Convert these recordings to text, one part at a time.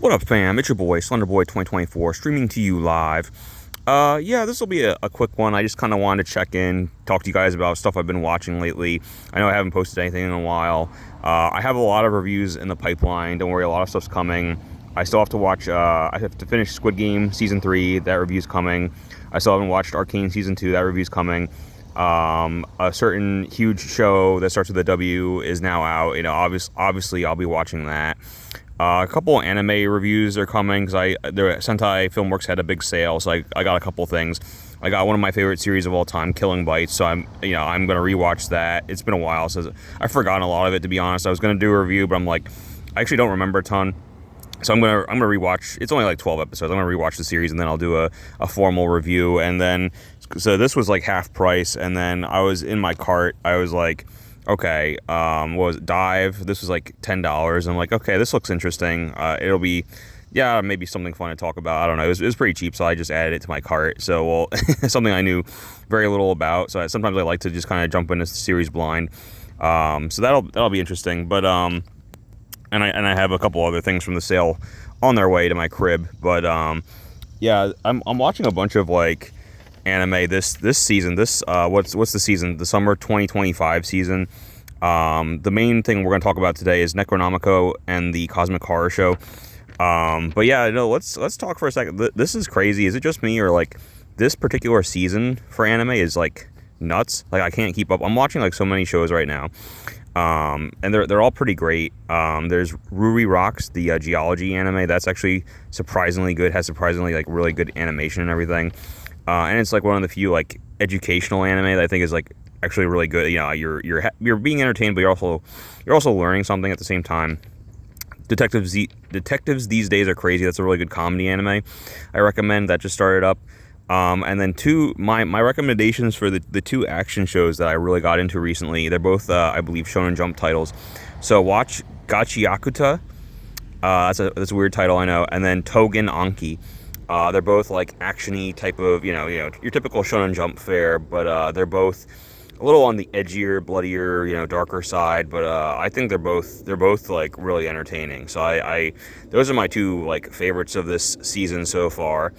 What up, fam? It's your boy, SlenderBoy2024, streaming to you live. Yeah, this will be a quick one. I just kind of wanted to check in, talk to you guys about stuff I've been watching lately. I know I haven't posted anything in a while. I have a lot of reviews in the pipeline. Don't worry, a lot of stuff's coming. I still have to watch, I have to finish Squid Game Season 3. That review's coming. I still haven't watched Arcane Season 2. That review's coming. A certain huge show that starts with a W is now out. You know, obviously I'll be watching that. A couple anime reviews are coming because Sentai Filmworks had a big sale, so I got a couple things. I got one of my favorite series of all time, Killing Bites, so I'm gonna rewatch that. It's been a while since I've forgotten a lot of it, to be honest. I was gonna do a review, but I'm like, I actually don't remember a ton. So I'm gonna rewatch. It's only like 12 episodes. I'm gonna rewatch the series and then I'll do a formal review. And then, so this was like half price, and then I was in my cart. I was like, okay, what was it, Dive? This was like $10. I'm like, okay, this looks interesting. It'll be, yeah, maybe something fun to talk about. I don't know. It was pretty cheap, so I just added it to my cart. So, well, something I knew very little about. So sometimes I like to just kind of jump into the series blind. So that'll be interesting. But and I have a couple other things from the sale on their way to my crib. But yeah, I'm watching a bunch of like anime this season. What's the season? The summer 2025 season. The main thing we're going to talk about today is Necronomico and the Cosmic Horror Show. But yeah, no, let's talk for a second. This is crazy. Is it just me, or like this particular season for anime is like nuts? Like I can't keep up. I'm watching like so many shows right now. And they're all pretty great. There's Ruri Rocks, the geology anime. That's actually surprisingly good. Has surprisingly like really good animation and everything. And it's like one of the few like educational anime that I think is like actually really good. You know, you're being entertained, but you're also learning something at the same time. Detectives these days are crazy. That's a really good comedy anime. I recommend that. Just started up. And then my recommendations for the two action shows that I really got into recently. They're both I believe Shonen Jump titles. So watch Gachi Yakuta. That's a weird title, I know. And then Tougen Anki. They're both like actiony type of, you know, your typical Shonen Jump fare, but they're both a little on the edgier, bloodier, darker side. But I think they're both like really entertaining. So I those are my two like favorites of this season so far.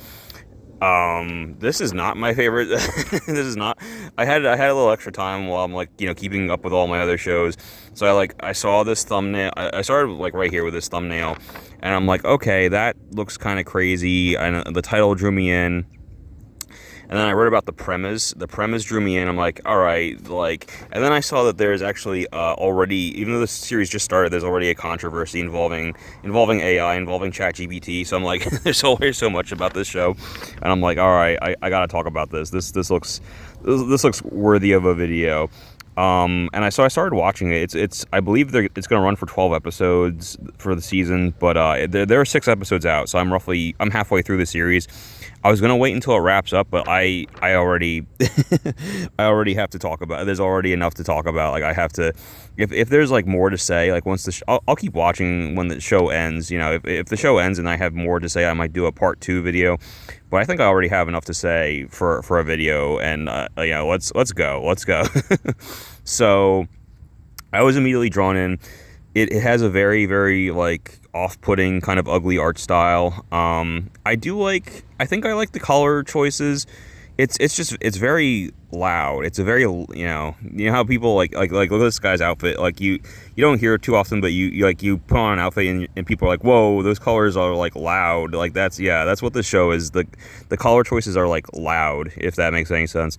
This is not my favorite. This is not. I had a little extra time while I'm like keeping up with all my other shows. So I saw this thumbnail. I started like right here with this thumbnail, and I'm like, okay, that looks kind of crazy. And the title drew me in. And then I read about the premise. The premise drew me in. I'm like, all right, like. And then I saw that there's actually already, even though this series just started, there's already a controversy involving AI, involving ChatGPT. So I'm like, there's always so much about this show, and I'm like, all right, I gotta talk about this. This looks worthy of a video. And I started watching it. I believe it's going to run for 12 episodes for the season, but there are 6 episodes out, so I'm halfway through the series. I was going to wait until it wraps up, but I already I already have to talk about it. There's already enough to talk about. Like I have to, if there's like more to say, like once I'll keep watching when the show ends. If the show ends and I have more to say, I might do a part 2 video. But I think I already have enough to say for a video, and let's go. So I was immediately drawn in. It has a very, very like off-putting kind of ugly art style. I think I like the color choices. It's very loud. It's a very, how people like look at this guy's outfit. Like you don't hear it too often, but you put on an outfit and people are like, whoa, those colors are like loud. Like that's what the show is. The color choices are like loud, if that makes any sense.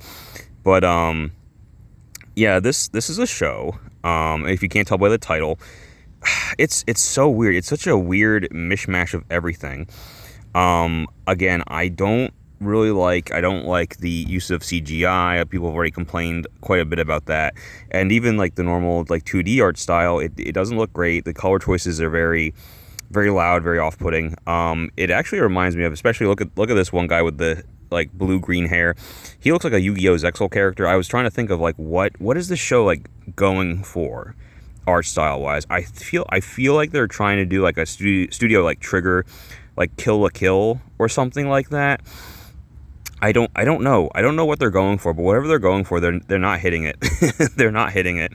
But yeah, this is a show. If you can't tell by the title, it's so weird. It's such a weird mishmash of everything. Again, I don't like the use of CGI. People have already complained quite a bit about that. And even like the normal like 2D art style, it doesn't look great. The color choices are very, very loud, very off-putting. It actually reminds me of, especially look at this one guy with the like blue-green hair. He looks like a Yu-Gi-Oh! Zexal character. I was trying to think of like what is this show like going for art style wise. I feel like they're trying to do like a studio like Trigger, like Kill la Kill or something like that. I don't know. I don't know what they're going for, but whatever they're going for, they're not hitting it. They're not hitting it.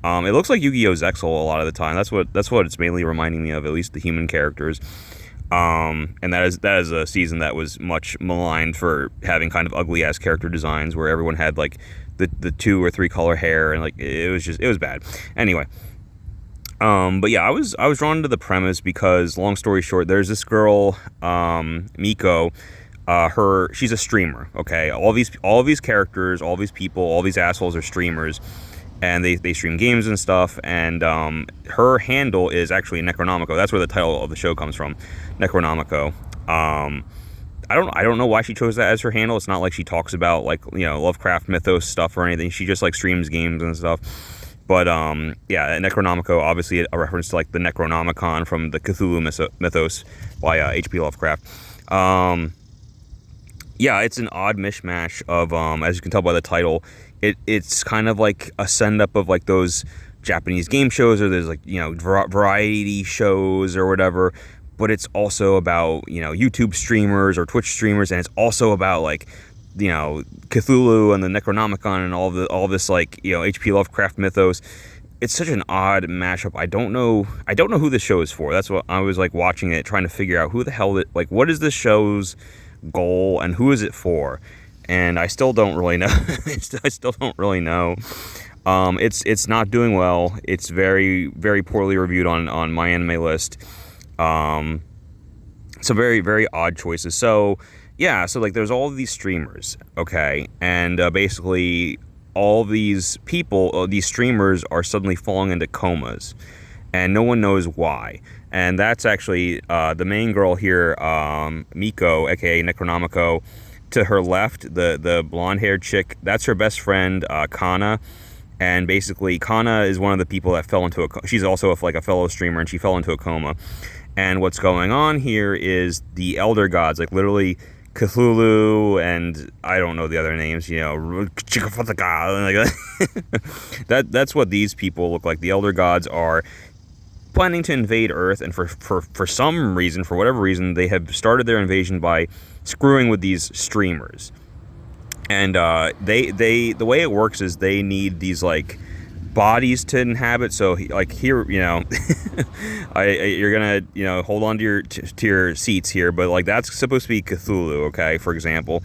It looks like Yu-Gi-Oh! Zexal a lot of the time. That's what it's mainly reminding me of, at least the human characters. And that is a season that was much maligned for having kind of ugly ass character designs where everyone had like the 2 or 3 color hair, and like it was bad. Anyway, but yeah, I was drawn to the premise because, long story short, there's this girl, Miko. She's a streamer. Okay, all these characters, all these people, all these assholes are streamers, and they stream games and stuff. And her handle is actually Necronomico. That's where the title of the show comes from, Necronomico. I don't know why she chose that as her handle. It's not like she talks about like, you know, Lovecraft mythos stuff or anything. She just like streams games and stuff. But yeah, Necronomico, obviously a reference to like the Necronomicon from the Cthulhu mythos by H.P. Lovecraft. Yeah, it's an odd mishmash of, as you can tell by the title, it's kind of like a send up of like those Japanese game shows, or there's like, you know, variety shows or whatever. But it's also about, you know, YouTube streamers or Twitch streamers, and it's also about like, you know, Cthulhu and the Necronomicon and all this like, you know, H.P. Lovecraft mythos. It's such an odd mashup. I don't know who this show is for. That's what I was like watching it, trying to figure out who the hell like what is this show's goal and who is it for, and I still don't really know. I still don't really know. It's not doing well. It's very, very poorly reviewed on my anime list. So very, very odd choices. So yeah, so like there's all of these streamers, okay, and basically all these people, these streamers are suddenly falling into comas, and no one knows why. And that's actually the main girl here, Miko, aka Necronomico. To her left, the blonde-haired chick, that's her best friend, Kana. And basically, Kana is one of the people that fell into she's also like a fellow streamer, and she fell into a coma. And what's going on here is the elder gods, like literally Cthulhu, and I don't know the other names, you know, that's what these people look like. The elder gods are planning to invade Earth, and for some reason, for whatever reason, they have started their invasion by screwing with these streamers. And the way it works is they need these like bodies to inhabit. So like here, you know, you're gonna, you know, hold on to your seats here, but like that's supposed to be Cthulhu, okay, for example.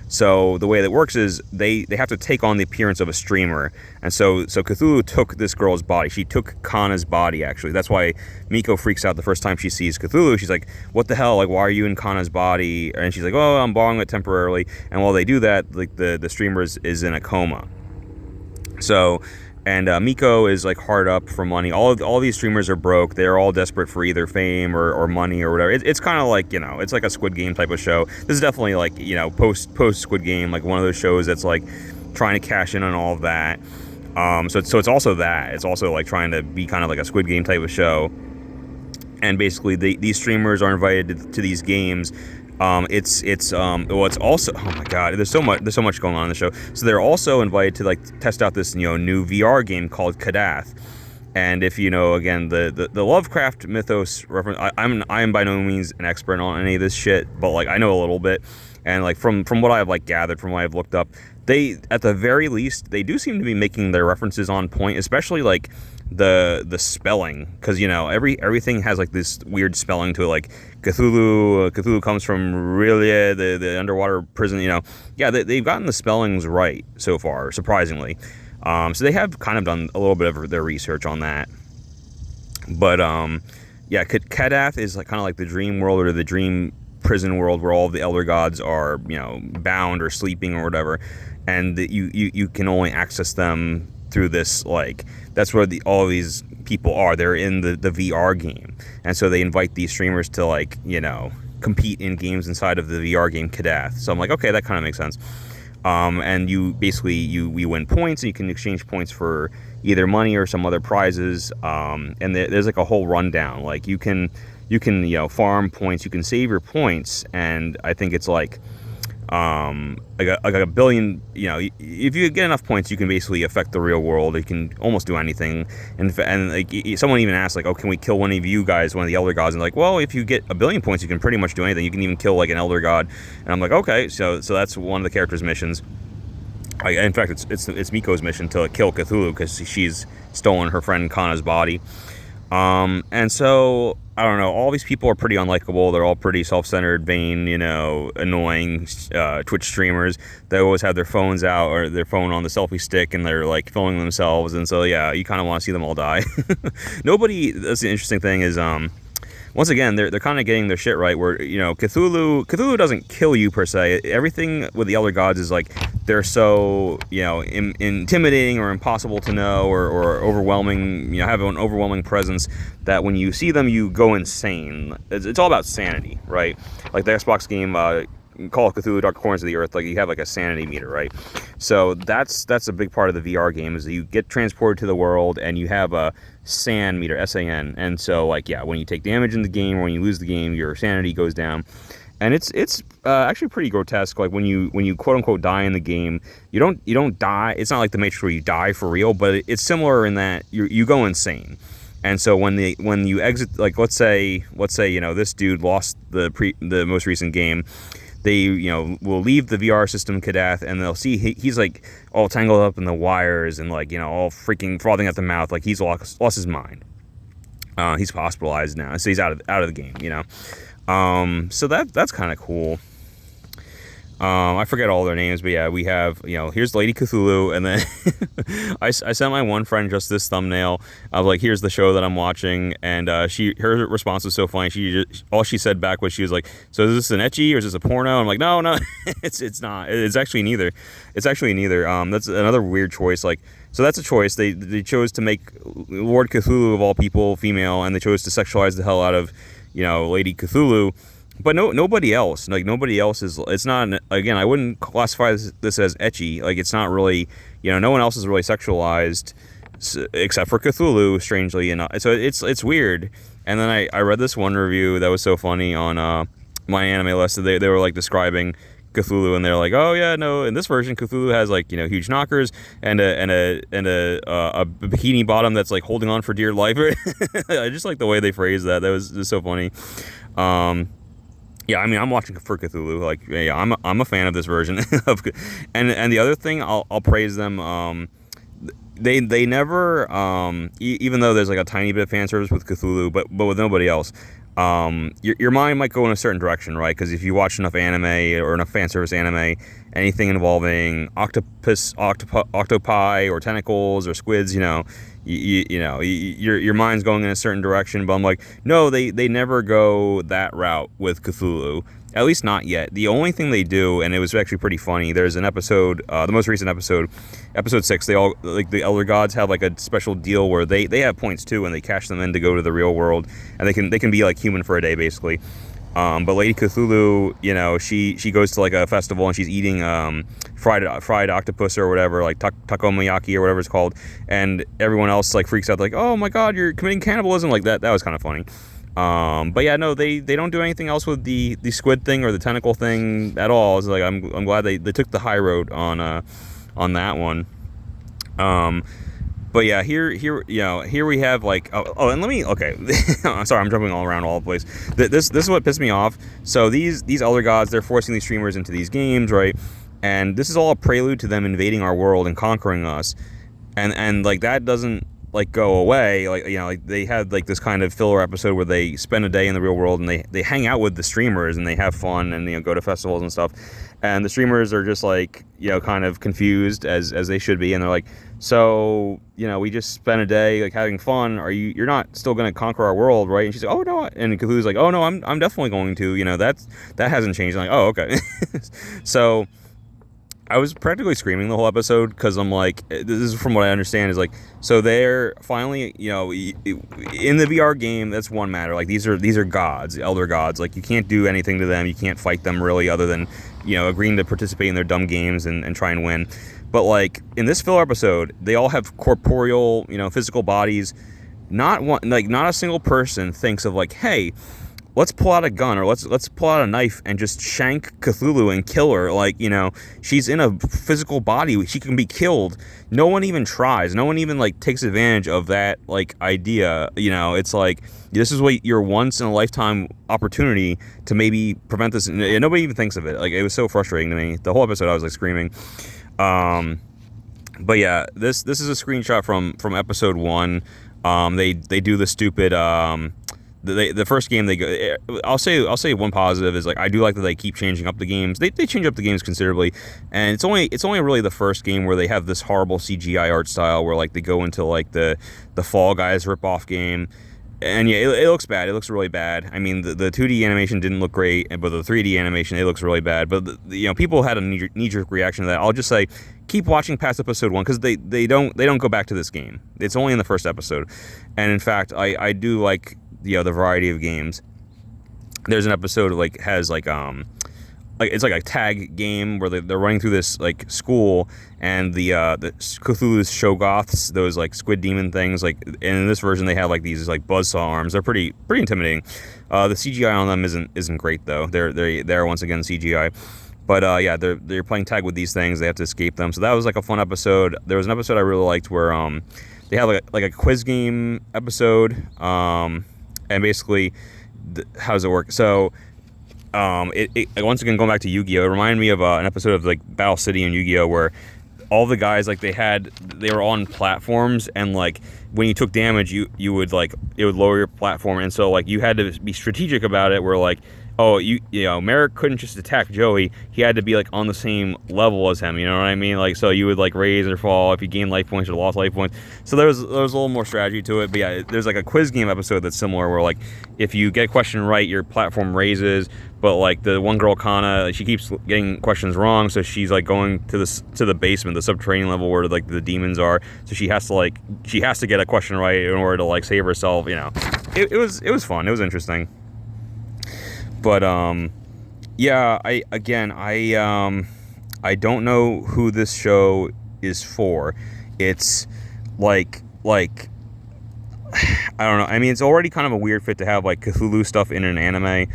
So the way that works is they have to take on the appearance of a streamer. And so Cthulhu took this girl's body. She took Kana's body, actually. That's why Miko freaks out the first time she sees Cthulhu. She's like, what the hell? Like, why are you in Kana's body? And she's like, oh, I'm borrowing it temporarily. And while they do that, like the streamer is in a coma. So... And Miko is like hard up for money. All these streamers are broke. They're all desperate for either fame or money or whatever. It's kind of like, you know, it's like a Squid Game type of show. This is definitely like, you know, post Squid Game, like one of those shows that's like trying to cash in on all of that. So it's also that. It's also like trying to be kind of like a Squid Game type of show. And basically these streamers are invited to these games. It's also, oh my god, there's so much going on in the show. So they're also invited to like test out this, you know, new VR game called Kadath. And if you know, again, the Lovecraft mythos reference, I am by no means an expert on any of this shit, but like I know a little bit. And like from what I've like gathered, from what I've looked up, they, at the very least, they do seem to be making their references on point, especially like the spelling, because you know everything has like this weird spelling to it. Like Cthulhu comes from really the underwater prison. You know, yeah, they've gotten the spellings right so far, surprisingly. So they have kind of done a little bit of their research on that. But yeah, Kadath is like kind of like the dream world or the dream prison world where all the elder gods are, you know, bound or sleeping or whatever, and you can only access them through this, like, that's where all these people are. They're in the VR game, and so they invite these streamers to, like, you know, compete in games inside of the VR game Kadath. So I'm like, okay, that kind of makes sense. And you basically you win points, and you can exchange points for either money or some other prizes. And there's like a whole rundown. Like you can you know, farm points, you can save your points, and I think it's like a billion. You know, if you get enough points, you can basically affect the real world. You can almost do anything. And like someone even asked, like, oh, can we kill one of you guys, one of the elder gods? And like, well, if you get a billion points, you can pretty much do anything. You can even kill like an elder god. And I'm like, okay, so that's one of the characters' missions. In fact, it's Miko's mission to kill Cthulhu because she's stolen her friend Kana's body. And so I don't know. All these people are pretty unlikable. They're all pretty self-centered, vain, annoying Twitch streamers. They always have their phones out or their phone on the selfie stick, and they're like filming themselves. And so, yeah, you kind of want to see them all die. Nobody. That's the interesting thing is, once again, they're kind of getting their shit right. Where Cthulhu doesn't kill you per se. Everything with the Elder Gods is like they're so intimidating or impossible to know or overwhelming. Have an overwhelming presence that when you see them, you go insane. It's all about sanity, right? Like the Xbox game. Call of Cthulhu: Dark Corners of the Earth, like you have like a sanity meter, right? So that's a big part of the VR game is that you get transported to the world and you have a SAN meter, S-A-N, and so like when you take damage in the game or when you lose the game, your sanity goes down, and it's actually pretty grotesque. Like when you quote unquote die in the game, you don't die. It's not like the Matrix where you die for real, but it's similar in that you go insane. And so when you exit, like let's say this dude lost the most recent game. They, will leave the VR system Kadath, and they'll see he's like all tangled up in the wires and like, all freaking frothing at the mouth, like he's lost his mind. He's hospitalized now, so he's out of the game, So that's kind of cool. I forget all their names, but yeah, we have, here's Lady Cthulhu, and then I sent my one friend just this thumbnail of like, here's the show that I'm watching, and her response was so funny. All she said back was, she was like, so is this an ecchi or is this a porno? I'm like, no, it's not. It's actually neither. That's another weird choice. Like, so that's a choice. They chose to make Lord Cthulhu of all people female, and they chose to sexualize the hell out of, Lady Cthulhu. But nobody else. Like nobody else is. It's not. Again, I wouldn't classify this as ecchi. Like it's not really. No one else is really sexualized, except for Cthulhu. Strangely enough, so it's weird. And then I read this one review that was so funny on My Anime List. They were like describing Cthulhu, and they're like, oh yeah, no, in this version Cthulhu has like huge knockers and a bikini bottom that's like holding on for dear life. I just like the way they phrased that. That was just so funny. Yeah, I mean, I'm watching for Cthulhu. Like, yeah, I'm a fan of this version of, and the other thing, I'll praise them. They never, even though there's like a tiny bit of fan service with Cthulhu, but with nobody else, your mind might go in a certain direction, right? Because if you watch enough anime or enough fan service anime, anything involving octopi, or tentacles or squids, your mind's going in a certain direction. But I'm like, no, they never go that route with Cthulhu. At least not yet. The only thing they do, and it was actually pretty funny, there's an episode, the most recent episode, episode 6, they all, like the Elder Gods have like a special deal where they have points too, and they cash them in to go to the real world, and they can be like human for a day basically. But Lady Cthulhu, she goes to like a festival and she's eating fried octopus or whatever, like takomayaki or whatever it's called, and everyone else like freaks out like, oh my god, you're committing cannibalism, like that. That was kind of funny. But yeah, no, they don't do anything else with the squid thing or the tentacle thing at all. It's like I'm glad they took the high road on that one. But yeah, here we have like and let me I'm sorry, I'm jumping all around all the place. This is what pissed me off. So these Elder Gods, they're forcing these streamers into these games, right? And this is all a prelude to them invading our world and conquering us, and like that doesn't like go away. Like like they had like this kind of filler episode where they spend a day in the real world and they hang out with the streamers and they have fun and go to festivals and stuff, and the streamers are just like kind of confused as they should be, and they're like, so we just spent a day like having fun, you're not still going to conquer our world, right? And she's like, oh no, and Cthulhu's like, oh no, I'm definitely going to, that hasn't changed. I'm like, oh okay. So I was practically screaming the whole episode because I'm like, this is from what I understand is like, so they're finally, in the VR game, that's one matter. Like these are gods, elder gods. Like you can't do anything to them. You can't fight them really other than, agreeing to participate in their dumb games and try and win. But like in this filler episode, they all have corporeal, physical bodies. Not a single person thinks of like, hey, let's pull out a gun or let's pull out a knife and just shank Cthulhu and kill her. Like, she's in a physical body. She can be killed. No one even tries. No one even like takes advantage of that like idea. It's like, this is what your once in a lifetime opportunity to maybe prevent this. And nobody even thinks of it. Like, it was so frustrating to me. The whole episode I was like screaming. But yeah, this is a screenshot from episode 1. They do the stupid the first game they go. I'll say one positive is like I do like that they keep changing up the games. They change up the games considerably, and it's only really the first game where they have this horrible CGI art style where like they go into like the Fall Guys ripoff game. And yeah, it looks bad. It looks really bad. I mean, the 2D animation didn't look great, but the 3D animation, it looks really bad. But people had a knee-jerk reaction to that. I'll just say, keep watching past episode 1 because they don't go back to this game. It's only in the first episode, and in fact, I do like the variety of games. There's an episode like has like it's like a tag game where they're running through this like school, and the Cthulhu's Shoggoths, those like squid demon things, like, and in this version they have like these like buzzsaw arms. They're pretty intimidating. The CGI on them isn't great though. They're once again CGI. But yeah, they're playing tag with these things. They have to escape them. So that was like a fun episode. There was an episode I really liked where they have like a quiz game episode, and basically how does it work? So it once again, going back to Yu-Gi-Oh, it reminded me of an episode of like Battle City and Yu-Gi-Oh where all the guys like they were on platforms, and like when you took damage you would like it would lower your platform, and so like you had to be strategic about it where like, oh, Merrick couldn't just attack Joey. He had to be like on the same level as him. You know what I mean? Like, so you would like raise or fall if you gained life points or lost life points. So there was a little more strategy to it. But yeah, there's like a quiz game episode that's similar where like if you get a question right, your platform raises. But like the one girl Kana, she keeps getting questions wrong, so she's like going to the basement, the subterranean level where like the demons are. So she has to get a question right in order to like save herself. It was fun. It was interesting. But yeah, I don't know who this show is for. It's like I don't know. I mean, it's already kind of a weird fit to have like Cthulhu stuff in an anime,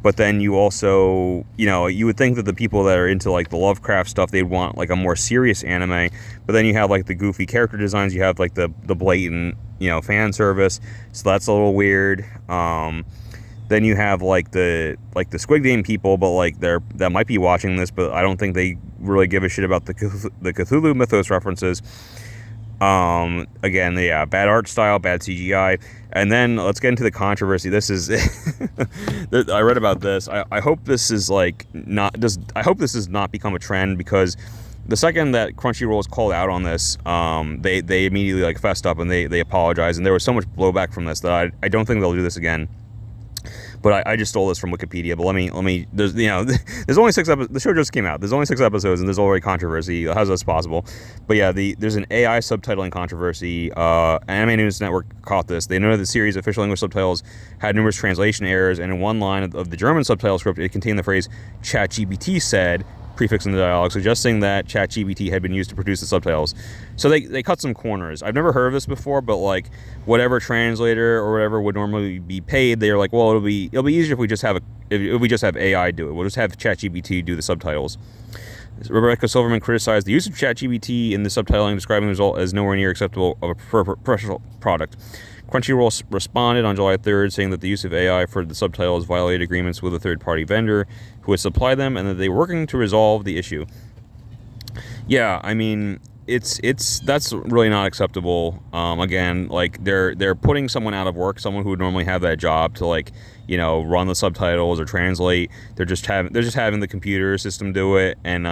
but then you also, you would think that the people that are into like the Lovecraft stuff, they'd want like a more serious anime, but then you have like the goofy character designs, you have like the blatant, fan service, so that's a little weird. Then you have like the Squid Game people, but like that might be watching this, but I don't think they really give a shit about the Cthulhu mythos references. Again, yeah, bad art style, bad CGI, and then let's get into the controversy. This is I read about this. I hope this is like I hope this does not become a trend, because the second that Crunchyroll was called out on this, they immediately like fessed up and they apologized, and there was so much blowback from this that I don't think they'll do this again. But I just stole this from Wikipedia. But let me. There's there's only 6 episodes. The show just came out. There's only 6 episodes, and there's already controversy. How's this possible? But yeah, there's an AI subtitling controversy. Anime News Network caught this. They noted the series' official English subtitles had numerous translation errors, and in one line of the German subtitle script, it contained the phrase "ChatGPT said," prefixing the dialogue, suggesting that ChatGPT had been used to produce the subtitles. So they cut some corners. I've never heard of this before, but like whatever translator or whatever would normally be paid, they're like, well, it'll be easier if we just have AI do it. We'll just have ChatGPT do the subtitles. Rebecca Silverman criticized the use of ChatGPT in the subtitling, describing the result as nowhere near acceptable of a professional product. Crunchyroll responded on July 3rd, saying that the use of AI for the subtitles violated agreements with a third-party vendor who would supply them, and that they were working to resolve the issue. Yeah, I mean, that's really not acceptable. Again, like they're putting someone out of work, someone who would normally have that job to like run the subtitles or translate. They're just having the computer system do it, and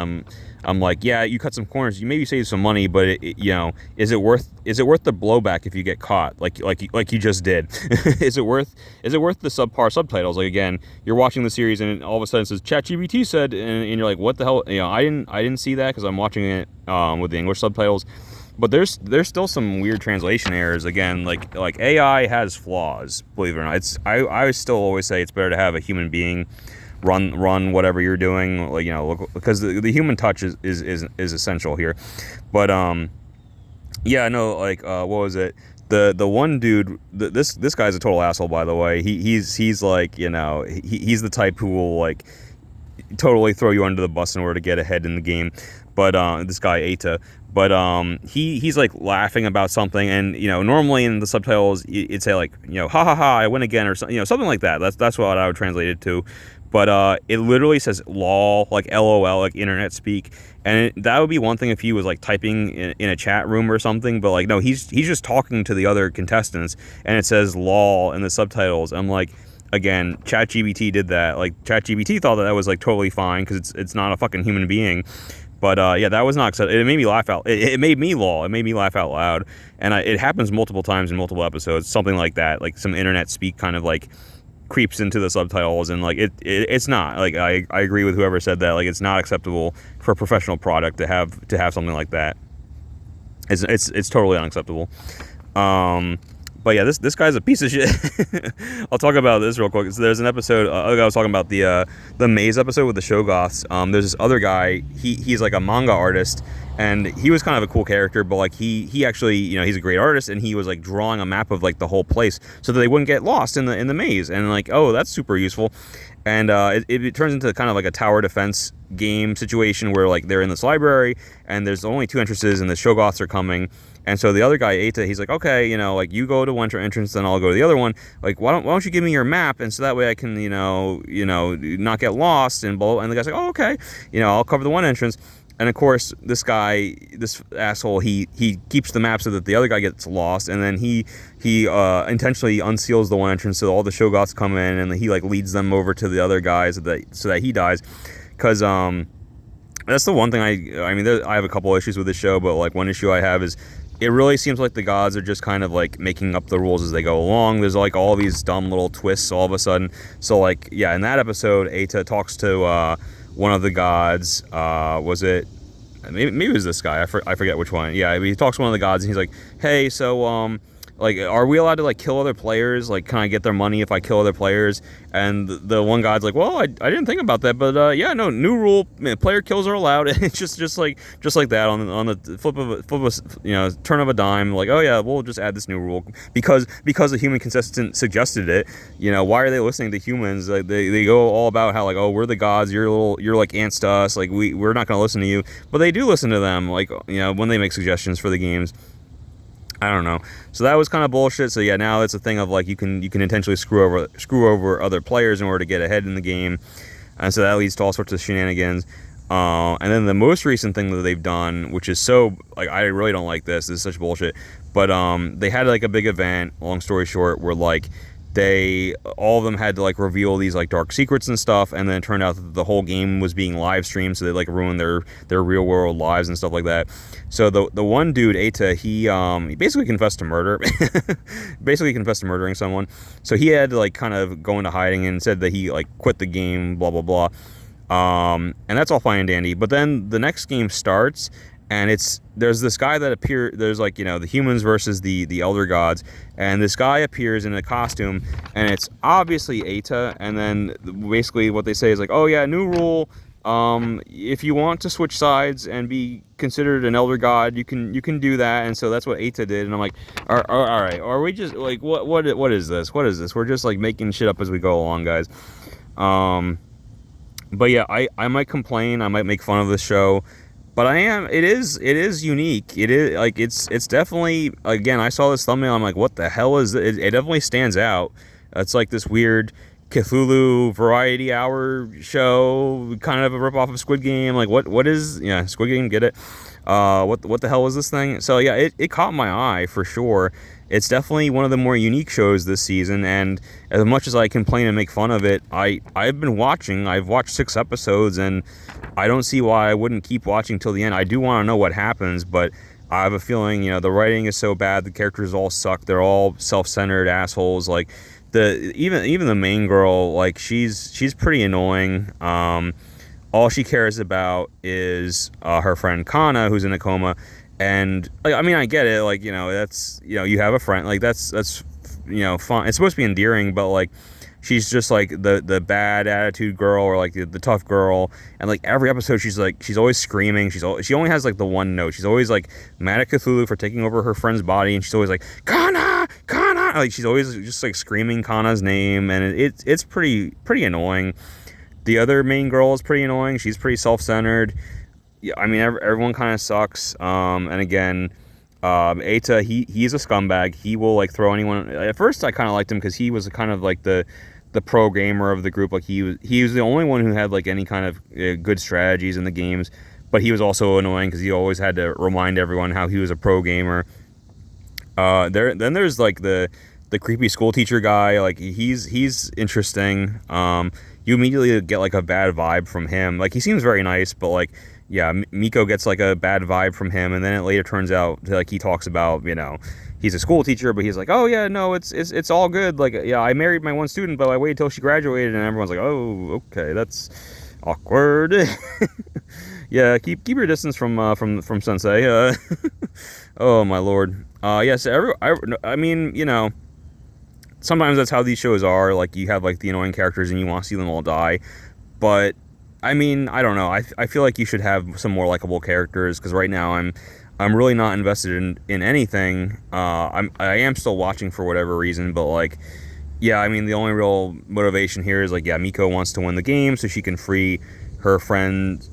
I'm like, yeah, you cut some corners, you maybe save some money, but is it worth the blowback if you get caught like you just did? Is it worth the subpar subtitles? Like, again, you're watching the series and all of a sudden it says ChatGPT said, and you're like, what the hell? I didn't see that because I'm watching it with the English subtitles. But there's still some weird translation errors. Again, like AI has flaws, believe it or not. I still always say it's better to have a human being run whatever you're doing, like, because the human touch is essential here. But yeah, no, like what was it? The one dude, this guy's a total asshole, by the way. He's like, he's the type who will like totally throw you under the bus in order to get ahead in the game. But this guy Eita, but he's like laughing about something, and normally in the subtitles it'd say like, ha ha ha, I win again, or something, something like that. That's what I would translate it to. but it literally says lol, like LOL, like internet speak. And that would be one thing if he was like typing in a chat room or something, but like no, he's just talking to the other contestants, and it says lol in the subtitles. I'm like, again, ChatGPT did that. Like ChatGPT thought that was like totally fine because it's not a fucking human being. But yeah, that was not acceptable. It made me laugh out. It made me lol. It made me laugh out loud, and it happens multiple times in multiple episodes. Something like that, like some internet speak kind of like creeps into the subtitles, and like it's not like I agree with whoever said that. Like it's not acceptable for a professional product to have something like that. It's totally unacceptable. But yeah, this guy's a piece of shit. I'll talk about this real quick. So there's an episode. I was talking about the maze episode with the Shoggoths. There's this other guy. He's like a manga artist, and he was kind of a cool character. But like he actually, he's a great artist, and he was like drawing a map of like the whole place so that they wouldn't get lost in the maze. And like, oh, that's super useful. And it turns into kind of like a tower defense game situation where like they're in this library and there's only 2 entrances and the Shoggoths are coming. And so the other guy, Eita, he's like, okay, like you go to one entrance, then I'll go to the other one. Like, why don't you give me your map, and so that way I can, not get lost and blah. And the guy's like, oh, okay, I'll cover the one entrance. And of course, this guy, this asshole, he keeps the map so that the other guy gets lost, and then he intentionally unseals the one entrance so all the Shoggoths come in, and he like leads them over to the other guys so that he dies, because that's the one thing I mean, I have a couple issues with this show, but like one issue I have is it really seems like the gods are just kind of like making up the rules as they go along. There's like all these dumb little twists all of a sudden. So like, yeah, in that episode, Eita talks to one of the gods. Was it maybe it was this guy? I forget which one. Yeah, he talks to one of the gods, and he's like, hey, so like, are we allowed to like kill other players? Like, can I get their money if I kill other players? And the one god's like, well, I didn't think about that, but yeah, no, new rule, player kills are allowed. It's just like that on the flip of turn of a dime. Like, oh yeah, we'll just add this new rule because the human contestant suggested it. Why are they listening to humans? Like, they go all about how like, oh, we're the gods, you're like ants to us. Like we're not gonna listen to you, but they do listen to them. Like when they make suggestions for the games. I don't know. So that was kind of bullshit. So yeah, now it's a thing of like you can intentionally screw over other players in order to get ahead in the game, and so that leads to all sorts of shenanigans. And then the most recent thing that they've done, which is so like I really don't like this. This is such bullshit. But they had like a big event. Long story short, where like all of them had to like reveal these like dark secrets and stuff, and then it turned out that the whole game was being live streamed, so they like ruined their real world lives and stuff like that. So the one dude, Eita, he basically confessed to murder, basically confessed to murdering someone. So he had to like kind of go into hiding and said that he like quit the game, blah blah blah. And that's all fine and dandy. But then the next game starts, and there's this guy that there's like, the humans versus the elder gods, and this guy appears in a costume, and it's obviously Eita, and then basically what they say is like, oh yeah, new rule, if you want to switch sides and be considered an elder god, you can do that. And so that's what Eita did, and I'm like, all right, are we just like, what is this? We're just like making shit up as we go along, guys. But yeah, I might complain, I might make fun of this show, but it is unique. It is like, it's definitely, again, I saw this thumbnail, I'm like, what the hell is it? It definitely stands out. It's like this weird Cthulhu variety hour show, kind of a ripoff of Squid Game. Like what is, yeah, Squid Game, get it? What the hell is this thing? So yeah, it caught my eye for sure. It's definitely one of the more unique shows this season, and as much as I complain and make fun of it, I've been watching. I've watched 6 episodes, and I don't see why I wouldn't keep watching till the end. I do want to know what happens, but I have a feeling, the writing is so bad, the characters all suck, they're all self-centered assholes. Like even the main girl, like she's pretty annoying. All she cares about is her friend Kana, who's in a coma. And like, I mean, I get it, like, that's, you have a friend, like that's fun. It's supposed to be endearing, but like she's just like the bad attitude girl, or like the tough girl. And like every episode she's always screaming. She only has like the one note. She's always like mad at Cthulhu for taking over her friend's body, and she's always like, Kana, like she's always just like screaming Kana's name, and it's pretty annoying. The other main girl is pretty annoying. She's pretty self-centered. Yeah, I mean, everyone kind of sucks. And again, Eita, he's a scumbag. He will like throw anyone. At first, I kind of liked him because he was kind of like the the pro gamer of the group. Like he was the only one who had like any kind of good strategies in the games, but he was also annoying because he always had to remind everyone how he was a pro gamer. Then there's like the creepy school teacher guy. Like he's interesting. You immediately get like a bad vibe from him. Like he seems very nice, but like yeah, Miko gets like a bad vibe from him, and then it later turns out like he talks about, you know, he's a school teacher, but he's like, oh yeah, no, it's all good. Like yeah, I married my one student, but I waited till she graduated, and everyone's like, oh okay, that's awkward. Yeah, keep your distance from Sensei. Oh my lord. Yes, I mean, you know, sometimes that's how these shows are. Like you have like the annoying characters and you want to see them all die, but I mean, I don't know. I feel like you should have some more likable characters, because right now I'm really not invested in anything. I am still watching for whatever reason, but like yeah, I mean the only real motivation here is like yeah, Miko wants to win the game so she can free her friend's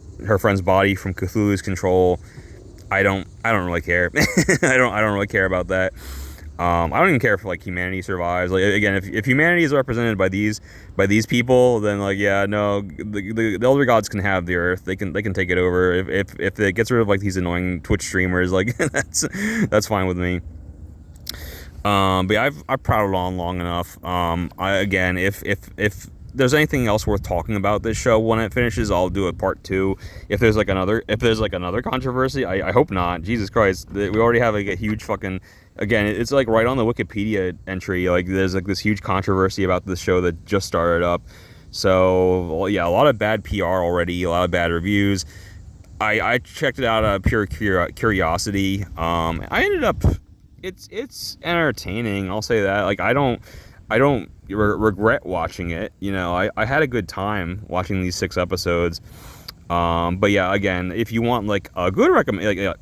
body from Cthulhu's control. I don't really care. I don't really care about that. I don't even care if like humanity survives. Like again, if humanity is represented by these people, then like yeah, no, the elder gods can have the earth. They can take it over. If it gets rid of like these annoying Twitch streamers, like that's fine with me. But yeah, I've prattled on long enough. Again, if there's anything else worth talking about this show when it finishes, I'll do a part 2. If there's like another controversy, I hope not. Jesus Christ, we already have like a huge fucking, again, it's like right on the Wikipedia entry. Like there's like this huge controversy about this show that just started up. So well, yeah, a lot of bad PR already, a lot of bad reviews. I checked it out out of pure curiosity. I ended up, it's entertaining. I'll say that. Like I don't regret watching it. You know, I had a good time watching these 6 episodes. But yeah, again, if you want like a good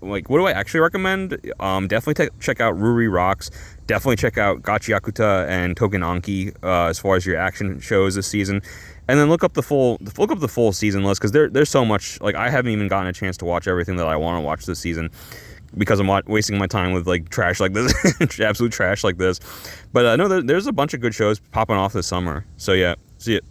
like what do I actually recommend? Definitely check out Ruri Rocks. Definitely check out Gachiakuta and Togenanki as far as your action shows this season. And then look up the full season list, because there's so much. Like I haven't even gotten a chance to watch everything that I want to watch this season, because I'm not wasting my time with like trash like this, absolute trash like this. But no, there's a bunch of good shows popping off this summer. So yeah, see it.